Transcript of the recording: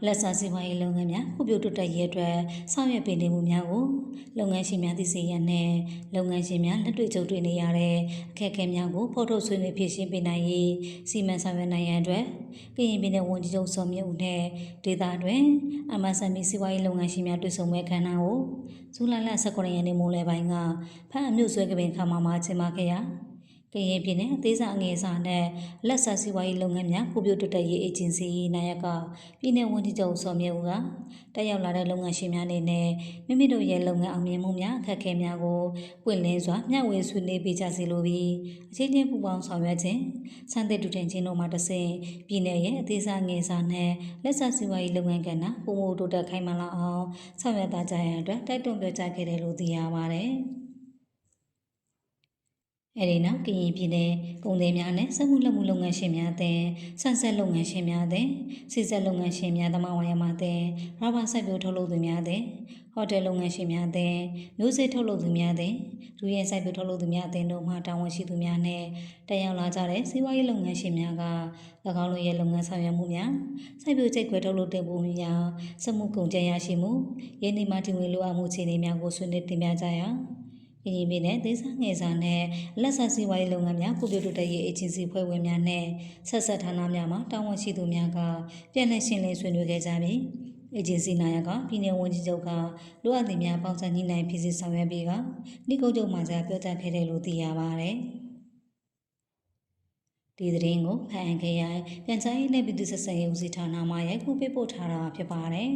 လက်စားစီးပွားရေးလုပ်ငန်းများဖွံ့ဖြိုးတိုးတက်ရေးအတွက်ဆောင်ရွက်ပေးနေမှုများကိုလုပ်ငန်းရှင်များသိစေရန်နဲ့လုပ်ငန်းရှင်များလက်တွေ့ကြုံတွေ့နေရတဲ့အခက်အခဲများကိုဖော်ထုတ်ဆွေးနွေးဖြေရှင်းပေးနိုင်ရေးစီမံဆောင်ရွက်နိုင်ရန်အတွက်ကရင်ပြည်နယ်ဝန်ကြီးချုပ်စောမြင့်ဦးနဲ့ဒေသတွင် MSME စီးပွားရေးလုပ်ငန်းရှင်များတွေ့ဆုံပွဲခမ်းနားကိုဇူလိုင်လ19ရက်နေ့မိုးလယ်ပိုင်းကဖန်အမြို့ဆွဲကပင်ခမ်းမမှာကျင်းပခဲ့ရာကရင်ပြည်နယ်အသေးစားအငယ်စားနဲ့လက်ဆက်စီးပွားရေးလုပ်ငန်းများဖွံ့ဖြိုးတိုးတက်ရေးအေဂျင်စီနိုင်ရကပြည်နယ်ဝန်ကြီးချုပ်စောမြင့်ဦးကတက်ရောက်လာတဲ့လုပ်ငန်းရှင်များအနေနဲ့မိမိတို့ရဲ့လုပ်ငန်းအောင်မြင်မှုများအခက်အခဲများကိုပွင့်လင်းစွာမျှဝေဆွေးနွေးပေးကြစီလိုပြီးအချင်းချင်းပူးပေါင်းဆောင်ရွက်ခြင်းစံသစ်တူတင်ခြင်းတို့မှတစ်ဆင့်ပြည်နယ်ရဲ့အသေးစားငယ်စားနဲ့လက်ဆက်စီးပွားရေးလုပ်ငန်းကဏ္ဍပုံမှုတိုးတက်ခိုင်မာလာအောင်ဆောင်ရွက်သားကြရန်အတွက်တိုက်တွန်းပြောကြားခဲ့တယ်လို့သိရပါတယ်အဲဒီနောက်ကရင်ပြည်နယ်ကုန်သည်များနဲ့စက်မှုလက်မှုလုပ်ငန်းရှင်များအသင်းဆန်ဆက်လုပ်ငန်းရှင်များအသင်းစီဆက်လုပ်ငန်းရှင်များသမဝါယမအသင်းရာဘာစိုက်ပျိုးထုတ်လုပ်သူများအသင်းဟိုတယ်လုပ်ငန်းရှင်များအသင်းမျိုးစေ့ထုတ်လုပ်သူများအသင်းလူရဲစိုက်ပျိုးထုတ်လုပ်သူများအသင်းတို့မှတာဝန်ရှိသူများနဲ့တက်ရောက်လာကြတဲ့စီးပွားရေးလုပ်ငန်းရှင်များက၎င်းတို့ရဲ့လုပ်ငန်းဆောင်ရွက်မှုများစိုက်ပျိုးကျိတ်ခွဲထုတ်လုပ်တဲ့ပုံများစက်မှုကုန်ကျရရှိမှုရင်းနှီးမှတည်ဝင်လိုအပ်မှုအခြေအနေများကိုဆွေးနွေးတင်ပြကြရာကရင်ပြည်နယ်ဒေသငယ်စာနဲ့လက်ဆက်စီးပွားရေးလုပ်ငန်းများဖွံ့ဖြိုးတိုးတက်ရေးအေဂျင်စီဖွဲ့ဝင်များနဲ့ဆက်ဆက်ဌာနများမှတာဝန်ရှိသူများကပြန်လည်ရှင်းလင်းဆွေးနွေးခဲ့ကြပြီးအေဂျင်စီနာယကပြည်နယ်ဝန်ကြီးချုပ်ကလိုအပ်သည့်များပေါင်းစပ်ညှိနှိုင်းဖြစ်စီဆောင်ရွက်ပြီးကနှိကုတ်ချုပ်မှကြားပြောကြားခဲ့တယ်လို့သိရပါတယ်ဒီသတင်းကိုဖန်ခရိုင်ပြန်ကြားရေးနဲ့ပြည်သူ့ဆက်ဆံရေးဦးစီးဌာနမှရိုက်ကူးပေးပို့ထားတာဖြစ်ပါတယ်